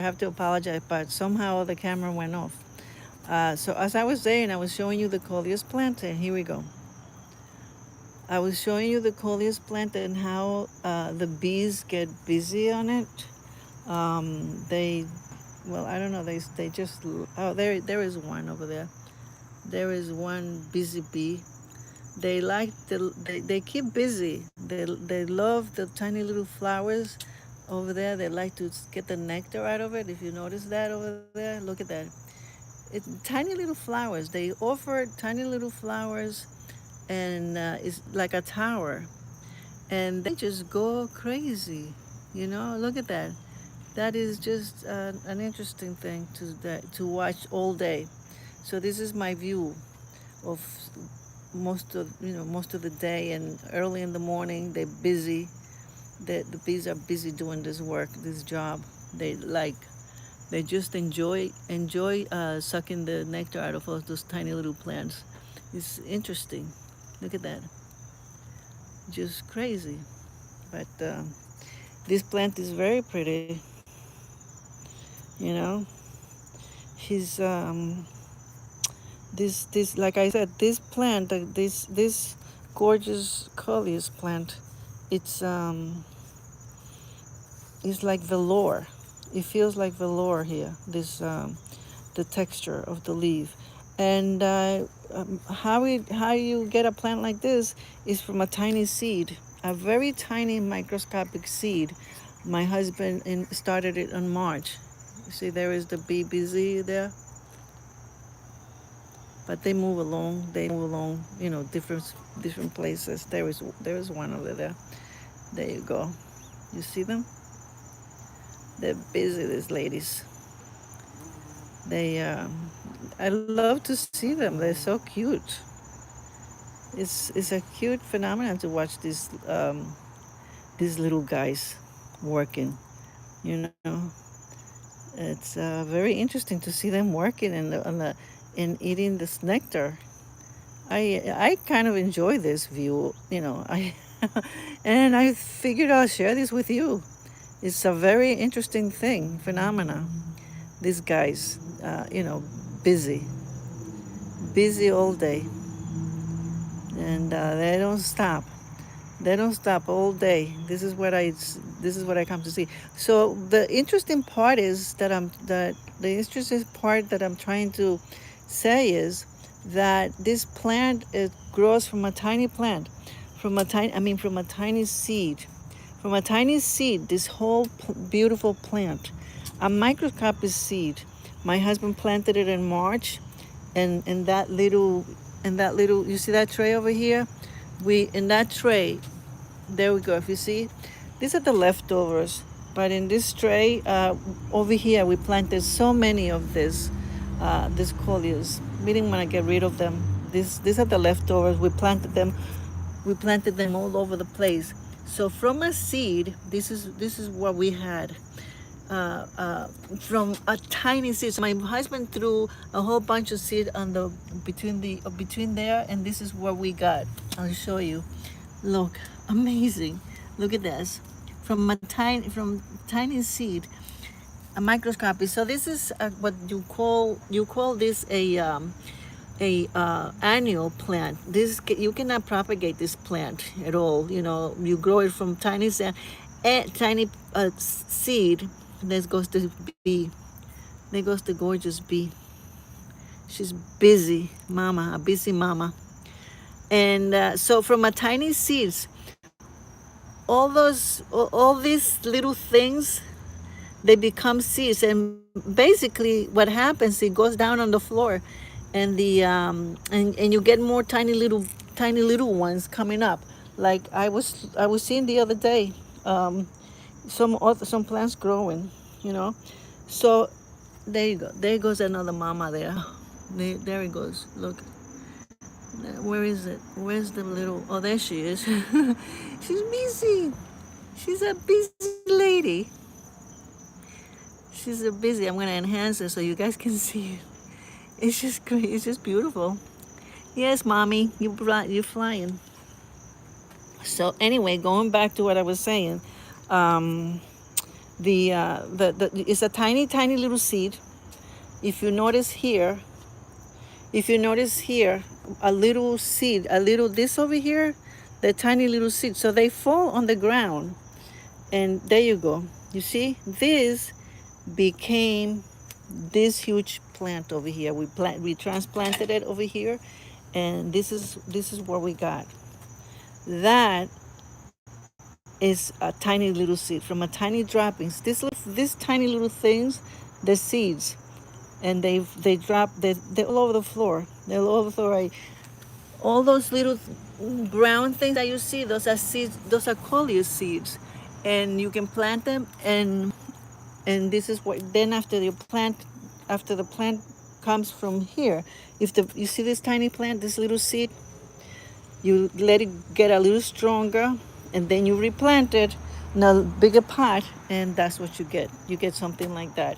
have to apologize, but somehow the camera went off. So as I was saying, I was showing you the Coleus plant, and here we go. I was showing you the Coleus plant and how the bees get busy on it. They, well, I don't know. They just oh there is one over there. There is one busy bee. They keep busy. They love the tiny little flowers over there. They like to get the nectar out of it. If you notice that over there, look at that. It's tiny little flowers. They offer tiny little flowers, and it's like a tower. And they just go crazy. Look at that. That is just an interesting thing to watch all day. So this is my view of most of the day, and early in the morning they're busy. The bees are busy doing this work, this job. They like they just enjoy sucking the nectar out of all those tiny little plants. It's interesting. Look at that. Just crazy. But this plant is very pretty. You know, he's this like I said, this plant, this gorgeous Coleus plant, it's it's like velour. It feels like velour here. This the texture of the leaf, and how you get a plant like this is from a tiny seed, a very tiny microscopic seed. My husband started it in March. You see, there is the bee busy there, but they move along. They move along, different places. There is one over there. There you go. You see them? They're busy, these ladies. They, I love to see them. They're so cute. It's a cute phenomenon to watch these little guys working. You know, it's very interesting to see them working in eating this nectar. I kind of enjoy this view. I and I figured I'll share this with you. It's a very interesting phenomena. These guys, busy, busy all day, and they don't stop. They don't stop all day. This is what I come to see. So the interesting part is the interesting part that I'm trying to say is that this plant, it grows from a tiny plant, from a tiny seed. From a tiny seed, this whole beautiful plant, a microscopic seed. My husband planted it in March, and in that little, you see that tray over here? In that tray, there we go. If you see, these are the leftovers. But in this tray, over here, we planted so many of this coleus. We didn't want to get rid of them. These are the leftovers. We planted them all over the place. So from a seed, this is what we had. From a tiny seed. So my husband threw a whole bunch of seed on the between there, and this is what we got. I'll show you. Look, amazing. Look at this. From tiny seed, a microscopy. So this is what you call this a annual plant. This you cannot propagate this plant at all. You grow it from tiny seed. There goes the bee. There goes the gorgeous bee. She's busy, mama, a busy mama. And so from a tiny seeds, all these little things, they become seeds, and basically what happens, it goes down on the floor, and and you get more tiny little ones coming up. Like I was seeing the other day, some plants growing, you know. So there you go. There goes another mama there. There it goes. Look. Where is it? Where's the little? Oh, there she is. She's busy. She's a busy lady. She's a busy. I'm gonna enhance her so you guys can see it. It's just great. It's just beautiful. Yes, mommy, you're flying. So anyway, going back to what I was saying, um, The it's a tiny, tiny little seed. If you notice here, if you notice here, a little seed, a little this over here, the tiny little seed. So they fall on the ground, and there you go. You see, this became this huge plant over here. We transplanted it over here, and this is what we got. That is a tiny little seed from a tiny droppings. These tiny little things, the seeds, and they drop. They're all over the floor. They're all over the floor. All those little brown things that you see, those are seeds. Those are Coleus seeds, and you can plant them. And this is what then after the plant comes from here. If the you see this tiny plant, this little seed, you let it get a little stronger, and then you replant it in a bigger pot, and that's what you get. You get something like that.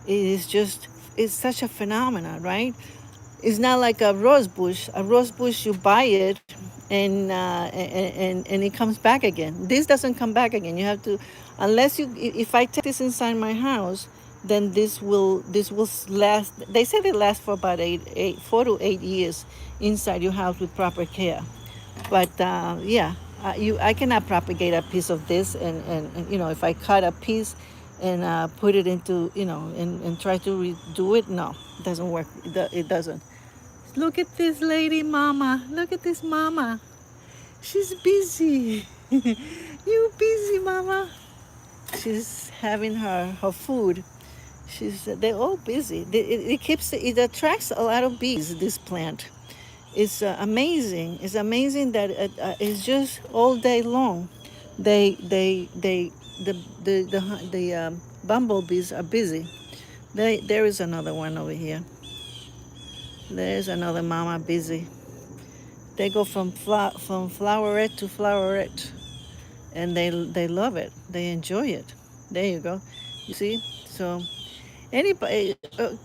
It is just, it's such a phenomenon, right? It's not like a rose bush. A rose bush, you buy it, and it comes back again. This doesn't come back again. You have to, unless you, if I take this inside my house, then this will last. They say they last for about 4 to 8 years inside your house with proper care. But yeah, I cannot propagate a piece of this, and if I cut a piece and put it into, and try to redo it, no, it doesn't work. It doesn't. Look at this lady, mama. Look at this mama. She's busy. You busy, mama? She's having her food. They're all busy. It attracts a lot of bees. This plant. It's amazing. It's amazing that it's just all day long. They the bumblebees are busy. There is another one over here. There's another mama busy. They go from floweret to floweret, and they love it. They enjoy it. There you go. You see? So anybody,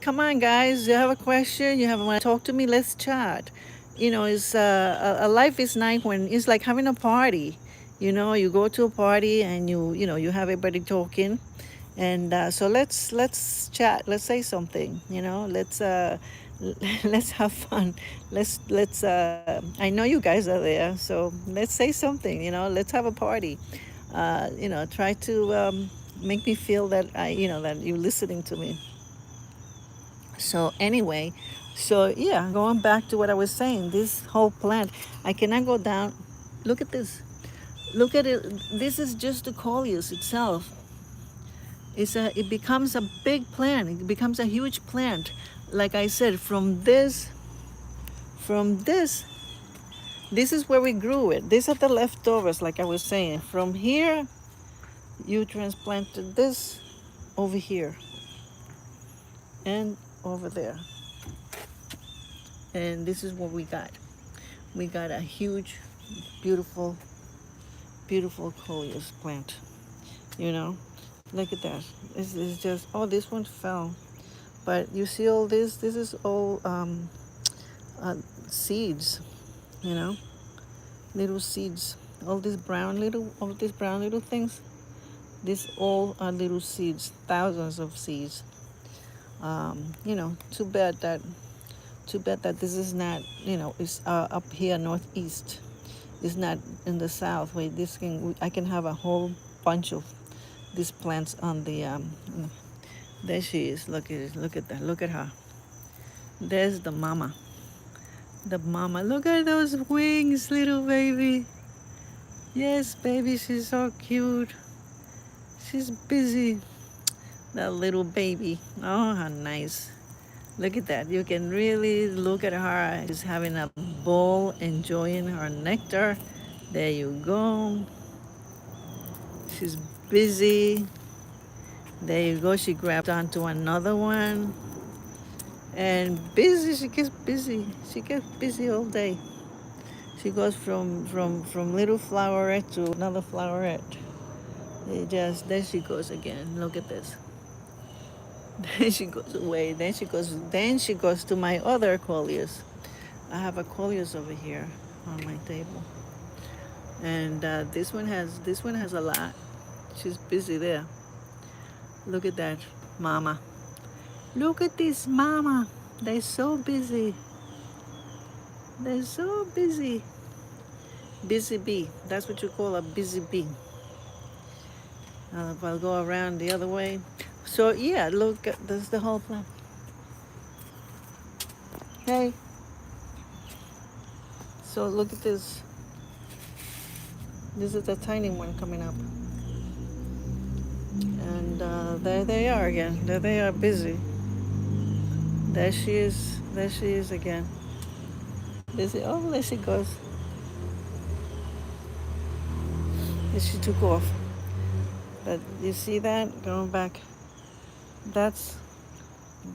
come on, guys. You have a question? You have want to talk to me? Let's chat. It's a life is nice when it's like having a party. You go to a party, and you have everybody talking, and so let's chat. Let's say something. Let's have fun. Let's I know you guys are there, so let's say something. Let's have a party. Try to make me feel that that you're listening to me. So anyway, so yeah, going back to what I was saying, this whole plant, I cannot go down. Look at this. Look at it. This is just the Coleus itself. It becomes a big plant. It becomes a huge plant. Like I said, this is where we grew it. These are the leftovers, like I was saying. From here, you transplanted this over here and over there. And this is what we got. We got a huge, beautiful, beautiful Coleus plant. Look at that. This is just, oh, this one fell. But you see all this? This is all seeds, little seeds. All these brown little things. These all are little seeds, thousands of seeds. Too bad that this is not, it's up here northeast. It's not in the south where I can have a whole bunch of these plants on the. There she is. Look at it. Look at that. Look at her. There's the mama. The mama. Look at those wings, little baby. Yes, baby. She's so cute. She's busy. That little baby. Oh, how nice. Look at that. You can really look at her. She's having a bowl, enjoying her nectar. There you go. She's busy. There you go. She grabbed onto another one. And busy. She gets busy. She gets busy all day. She goes from little floweret to another floweret. There she goes again. Look at this. Then she goes away. Then she goes to my other Coleus. I have a Coleus over here on my table. And this one has a lot. She's busy there. Look at that, mama. Look at this mama. They're so busy. They're so busy. Busy bee. That's what you call a busy bee. I'll go around the other way. So yeah, look, there's the whole plant. Hey, so look at this. This is a tiny one coming up. And there they are again. There they are busy. There she is. There she is again. Busy. Oh, there she goes. And she took off. But you see that? Going back. That's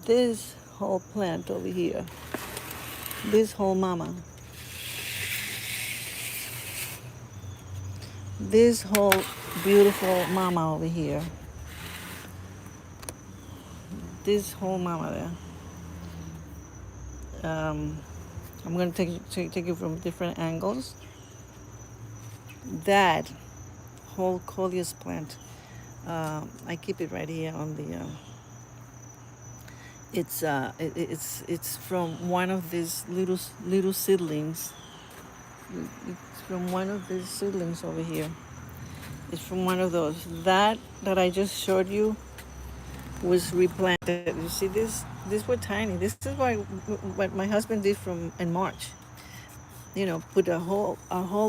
this whole plant over here. This whole mama. This whole beautiful mama over here. This whole mama there. I'm going to take you from different angles. That whole Coleus plant, I keep it right here on the. It's from one of these little seedlings. It's from one of these seedlings over here. It's from one of those. That I just showed you was replanted. You see this? These were tiny. This is what my husband did in March. You know, put a whole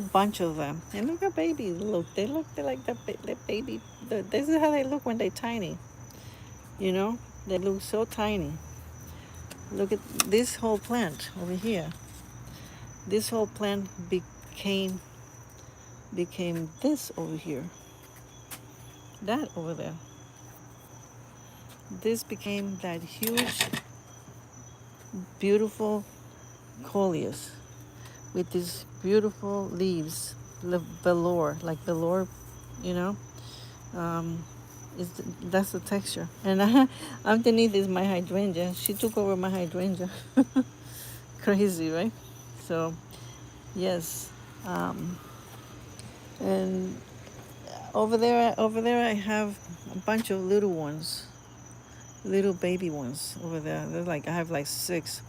bunch of them. And look at babies. Look, they like that baby. This is how they look when they're tiny. You know, they look so tiny. Look at this whole plant over here. This whole plant became this over here. That over there. This became that huge, beautiful Coleus with these beautiful leaves, velour, like velour, you know. That's the texture. And underneath is my hydrangea. She took over my hydrangea. Crazy, right? So, yes. And over there I have a bunch of little ones, little baby ones over there. I have like 6.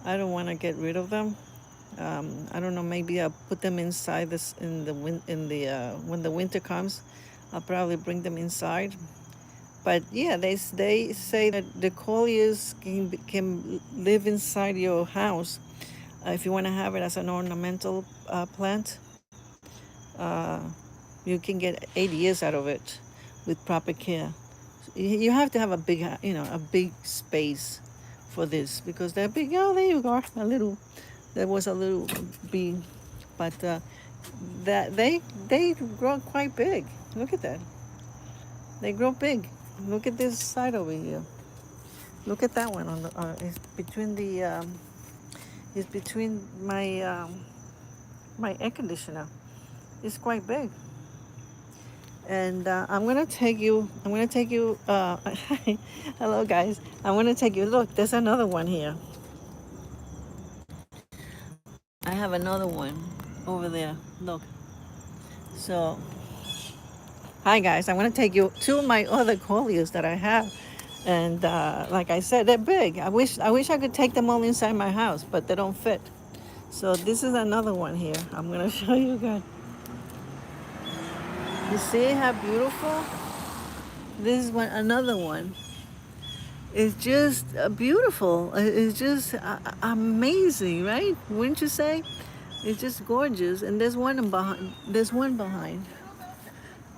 I don't want to get rid of them. I don't know. Maybe I'll put them inside this when the winter comes. I'll probably bring them inside. But yeah, they say that the Coleus can live inside your house if you want to have it as an ornamental plant. You can get 8 years out of it with proper care. You have to have a big space for this because they're big. Oh, there you go. There was a little bee, but that they grow quite big. Look at that. They grow big. Look at this side over here. Look at that one on the. It's between the. It's between my my air conditioner. It's quite big. And I'm gonna take you. Hello, guys. I'm gonna take you. Look, there's another one here. I have another one over there. Look. So, hi guys. I'm gonna take you to my other Coleus that I have, and like I said, they're big. I wish I could take them all inside my house, but they don't fit. So this is another one here. I'm gonna show you guys. You see how beautiful? This is another one. It's just beautiful. It's just amazing, right? Wouldn't you say? It's just gorgeous. And there's one behind. There's one behind.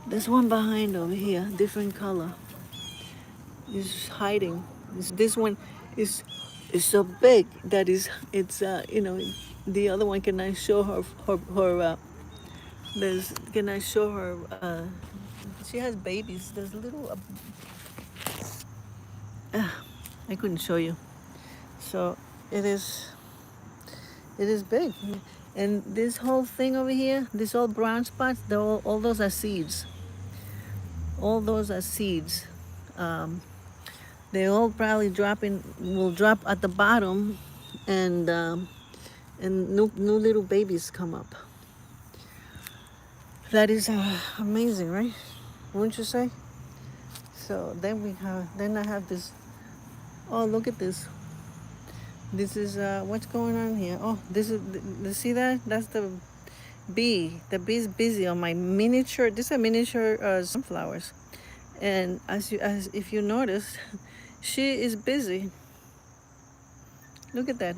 There's one behind over here, different color. It's hiding. This one is so big that the other one can I show her can I show her she has babies. There's little I couldn't show you. So it is big. And this whole thing over here, these all brown spots, all those are seeds. All those are seeds. They all probably will drop at the bottom, and new little babies come up. That is amazing, right? Wouldn't you say? So then I have this. Oh, look at this. This is what's going on here. Oh, this is, you see that? That's the bee. The bee is busy on my miniature. These are miniature sunflowers, and as if you notice, she is busy. Look at that.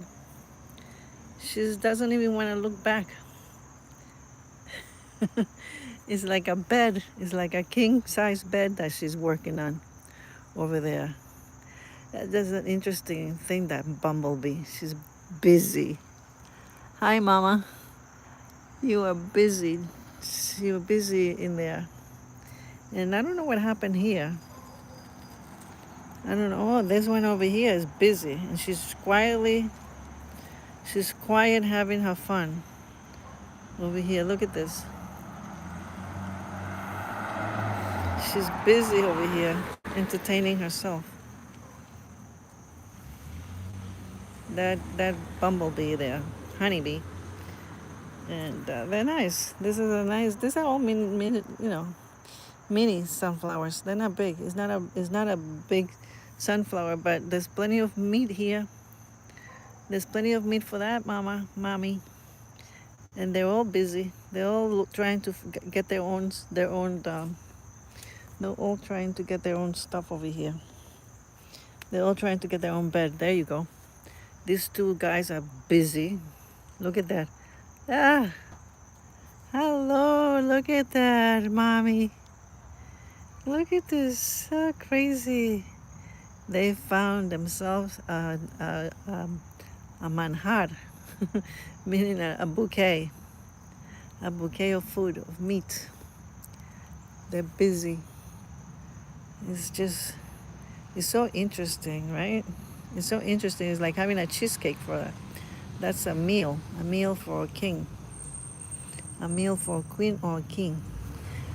She doesn't even want to look back. It's like a bed. It's like a king-size bed that she's working on over there. That's an interesting thing, that bumblebee. She's busy. Hi, Mama. You are busy. You're busy in there. And I don't know what happened here. I don't know. Oh, this one over here is busy. And she's quiet having her fun. Over here, look at this. She's busy over here, entertaining herself. That bumblebee there, honeybee. And they're nice. These are all mini sunflowers. They're not big. It's not a big sunflower, but there's plenty of meat here. There's plenty of meat for that, mommy. And they're all busy. They're all trying to get they're all trying to get their own stuff over here. They're all trying to get their own bed. There you go. These two guys are busy. Look at that. Ah, hello, look at that, mommy. Look at this, so crazy. They found themselves a manjar, meaning a bouquet of food, of meat. They're busy. It's so interesting, right? It's so interesting. It's like having a cheesecake for that. That's a meal for a king, a meal for a queen or a king.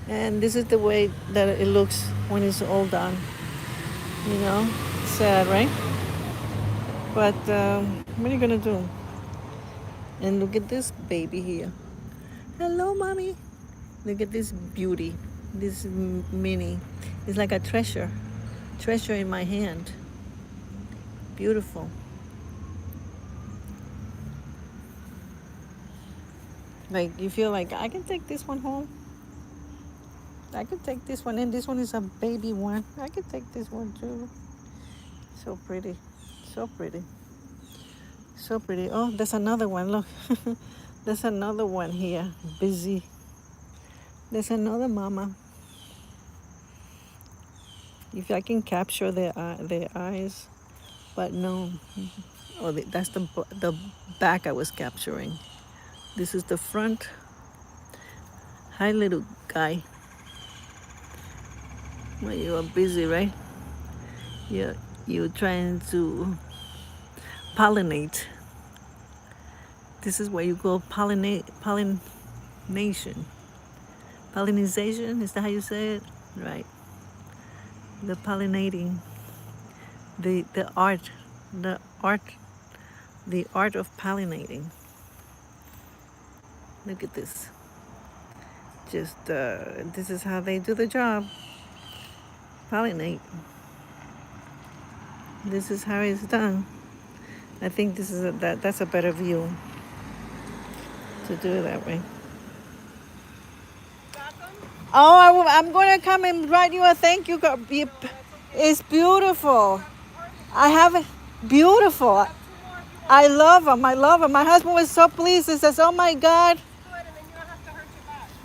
And this is the way that it looks when it's all done. Sad, right? But what are you gonna do? And look at this baby here. Hello, mommy. Look at this beauty, this mini. It's like a treasure in my hand. Beautiful. Like, you feel like, I can take this one home. I could take this one, and this one is a baby one. I could take this one too. So pretty. So pretty. So pretty. Oh, there's another one. Look. There's another one here. Busy. There's another mama. If I can capture their eyes. But no. Oh, that's the back I was capturing. This is the front. Hi, little guy. Well, you are busy, right? You're trying to pollinate. This is what you call pollination. Pollinization, is that how you say it? Right. The pollinating. The art of pollinating. Look at this. Just this is how they do the job. Pollinate. This is how it's done. I think that's a better view to do it that way. Oh, I'm going to come and write you a thank you card. It's beautiful. I have it. Beautiful. I love them. My husband was so pleased. He says, oh my God.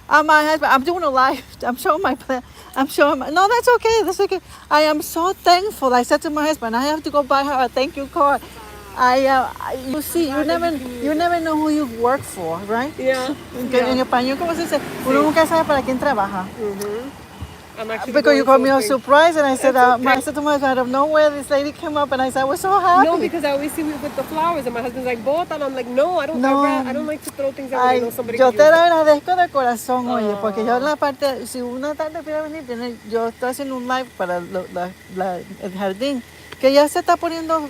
My husband, I'm doing a live. I'm showing my plan. No, that's okay. That's okay. I am so thankful. I said to my husband, I have to go buy her a thank you card. You see, you never know who you work for, right? Yeah. En español, ¿cómo se dice? Uno nunca sabe para quién trabaja. Because you called me a surprise, and I said, I said to my husband, out of nowhere, this lady came up, and I said, I was so happy. No, because I always see you with the flowers, and my husband's like, both, and I'm like, no, I don't like to throw things out. Yo te lo agradezco de corazón, oye, porque yo en la parte, si una tarde quiere venir, yo estoy haciendo un live para el jardín, Que ya se está poniendo,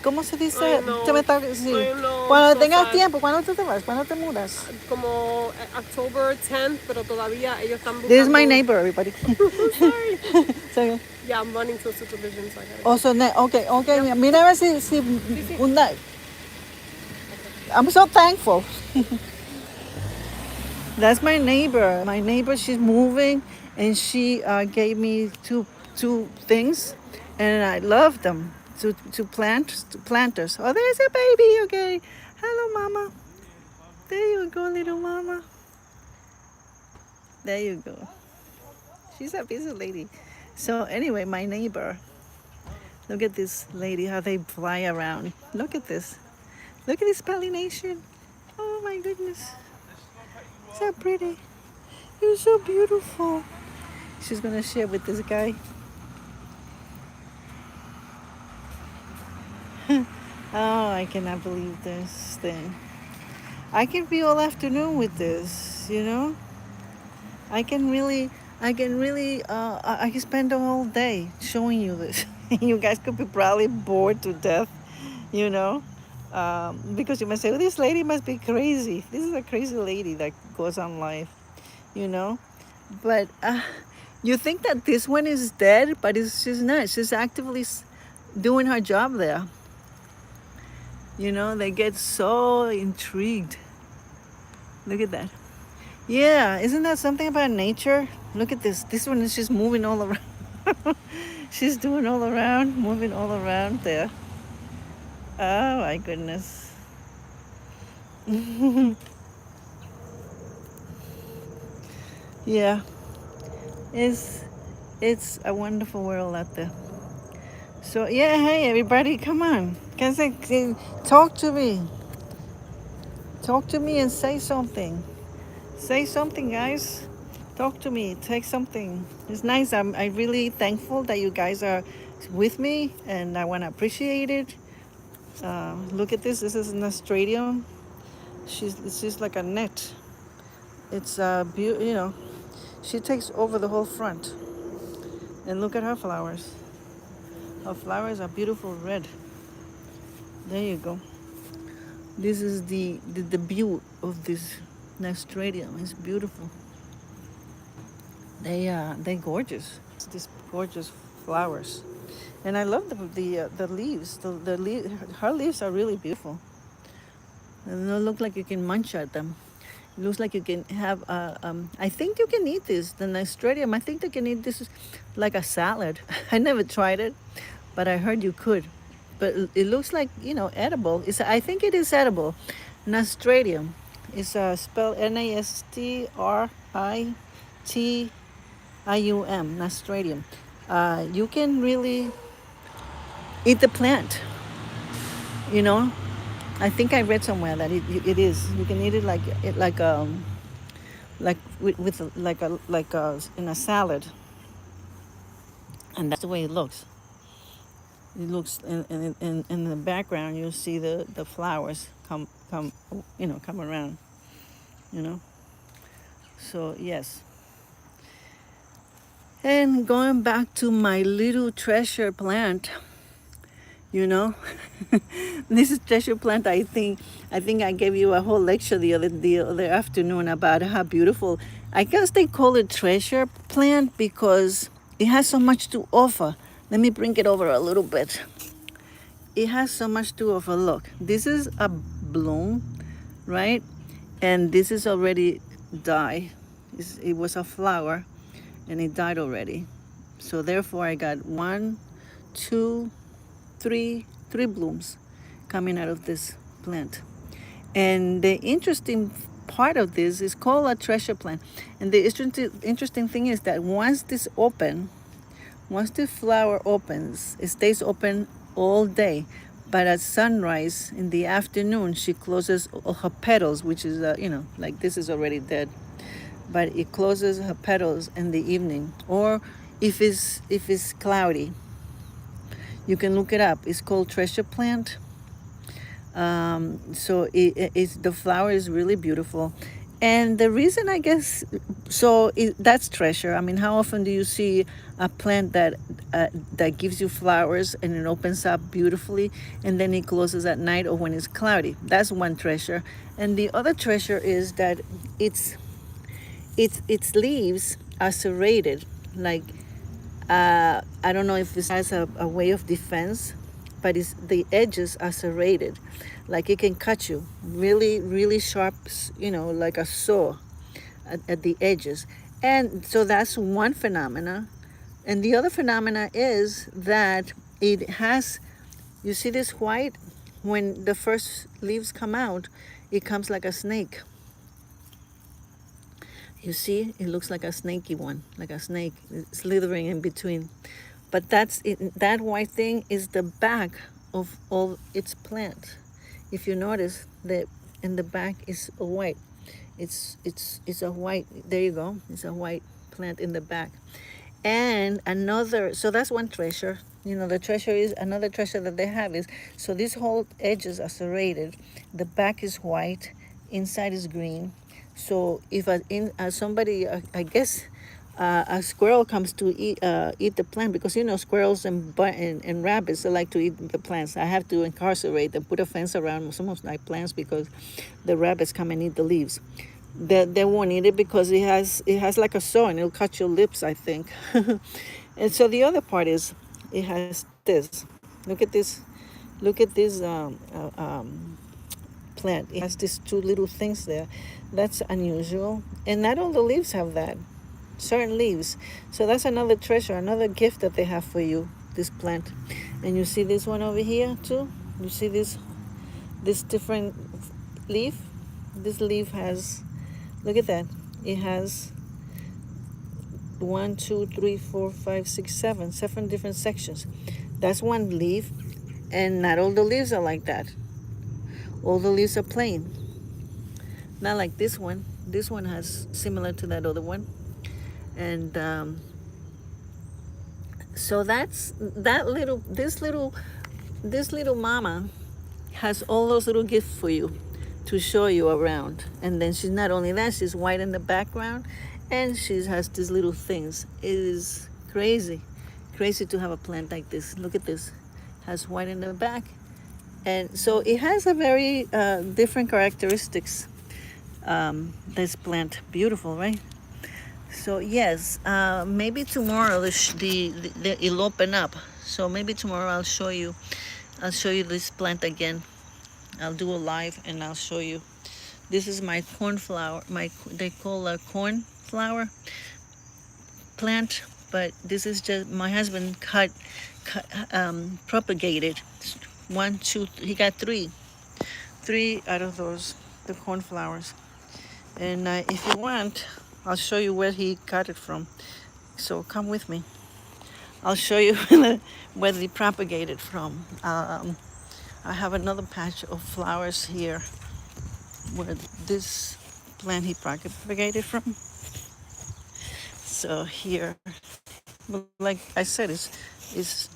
¿cómo se dice? Ay, no. Se me está, sí. Ay, no, Cuando so tengas sad. tiempo, ¿cuándo tú te vas? ¿Cuándo te mudas? Como October 10th, pero todavía ellos están buscando. This is my neighbor, everybody. Sorry. So, Yeah, I'm running to supervision, so I gotta. also, okay. Yep. Mira a ver si una. I'm so thankful. That's my neighbor. My neighbor, she's moving, and she gave me two things, and I love them. Two planters. Oh, there's a baby. Okay, hello, mama. There you go, little mama. There you go. She's a busy lady. So anyway, my neighbor. Look at this lady, how they fly around. Look at this. Look at this pollination. Oh my goodness. So pretty. You're so beautiful. She's gonna share with this guy. Oh, I cannot believe this thing. I can be all afternoon with this, you know? I can really, I can spend the whole day showing you this. You guys could be probably bored to death, you know? Because you might say, well, this lady must be crazy. This is a crazy lady that goes on life, you know? But you think that this one is dead, but she's not. She's actively doing her job there. You know, they get so intrigued. Look at that. Yeah, isn't that something about nature? Look at this. This one is just moving all around. She's doing all around, moving all around there. Oh my goodness. Yeah, it's a wonderful world out there. So yeah, hey everybody, come on. Talk to me. Talk to me and say something. Say something, guys. Talk to me. Take something. It's nice. I'm really thankful that you guys are with me, and I want to appreciate it. Look at this. This is an Australian. It's just like a net. It's you know, she takes over the whole front. And look at her flowers. Her flowers are beautiful red. There you go. This is the beauty of this nasturtium. It's beautiful. They're gorgeous. It's these gorgeous flowers, and I love the leaves. Her leaves are really beautiful. And they look like you can munch at them. It looks like you can have. I think you can eat this. The nasturtium. I think you can eat this like a salad. I never tried it, but I heard you could. But it looks like, you know, edible. I think it is edible. Nasturtium. It's spelled Nastrium. Nasturtium. You can really eat the plant. You know, I think I read somewhere that it is. You can eat it like with like in a salad, and that's the way it looks. It looks in the background. You'll see the flowers come come around. You know. So yes. And going back to my little treasure plant, you know, this is treasure plant. I think I gave you a whole lecture the other afternoon about how beautiful. I guess they call it treasure plant because it has so much to offer. Let me bring it over a little bit. It has so much to offer. Look, this is a bloom, right? And this is already died. It was a flower, and it died already. So therefore, I got 1, 2, 3 blooms coming out of this plant. And the interesting part of this is called a treasure plant. And the interesting thing is that once the flower opens, it stays open all day. But at sunrise in the afternoon, she closes all her petals, which is, like this is already dead. But it closes her petals in the evening. Or if it's cloudy, you can look it up. It's called treasure plant. So the flower is really beautiful. And the reason, I guess, So that's treasure. I mean, how often do you see a plant that gives you flowers and it opens up beautifully and then it closes at night or when it's cloudy? That's one treasure. And the other treasure is that its its leaves are serrated. Like I don't know if this has a way of defense, but it's, the edges are serrated, like it can cut you really really sharp, like a saw at the edges. And so that's one phenomena. And the other phenomena is that it has, you see this white, when the first leaves come out, it comes like a snake. You see, it looks like a snaky one, like a snake slithering in between. But that's it, that white thing is the back of all its plant. If you notice that in the back is a white. It's a white. There you go. It's a white plant in the back. And another, so that's one treasure. The treasure is another treasure that they have is, so these whole edges are serrated. The back is white, inside is green. So if somebody, I guess, a squirrel comes to eat the plant, because squirrels and rabbits, they like to eat the plants. I have to incarcerate them, put a fence around some of my plants, because the rabbits come and eat the leaves. They won't eat it because it has like a saw and it'll cut your lips, I think. And so the other part is, it has this. Look at this plant. It has these two little things there. That's unusual, and not all the leaves have that. Certain leaves. So that's another treasure, another gift that they have for you, this plant. And you see this one over here too. You see this different leaf. This leaf has, look at that. It has 1, 2, 3, 4, 5, 6, 7 different sections. That's one leaf, and not all the leaves are like that. All the leaves are plain. Not like this one. This one has similar to that other one. And so that's this little mama has all those little gifts for you to show you around. And then she's not only that, she's white in the background, and she has these little things. It is crazy to have a plant like this. Look at this. It has white in the back, and so it has a very different characteristics. This plant, beautiful, right? So yes, maybe tomorrow it'll open up. So maybe tomorrow I'll show you this plant again. I'll do a live and I'll show you. This is my cornflower. They call a cornflower plant, but this is just my husband propagated. 1, 2. He got three out of those, the cornflowers. And if you want, I'll show you where he got it from. So come with me. I'll show you where they propagated from. I have another patch of flowers here where this plant he propagated from. So here, like I said, it's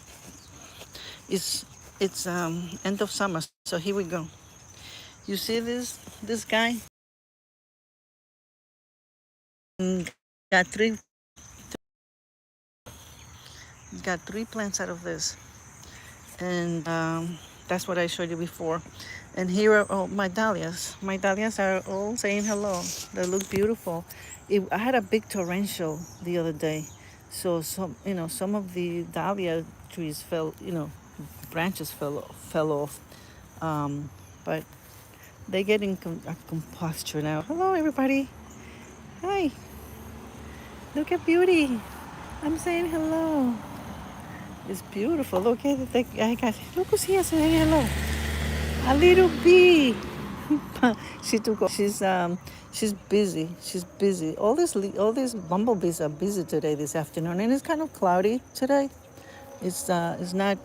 end of summer. So here we go. You see this guy? Got three plants out of this, and that's what I showed you before. And here are all my dahlias. My dahlias are all saying hello. They look beautiful. I had a big torrential the other day, so some of the dahlia trees fell, branches fell off, but they get in a composture now. Hello, everybody. Hi. Look at beauty. I'm saying hello. It's beautiful. Look at it. Look who's here saying hello. A little bee. She took off. She's busy. She's busy. All these bumblebees are busy today, this afternoon, and it's kind of cloudy today. It's not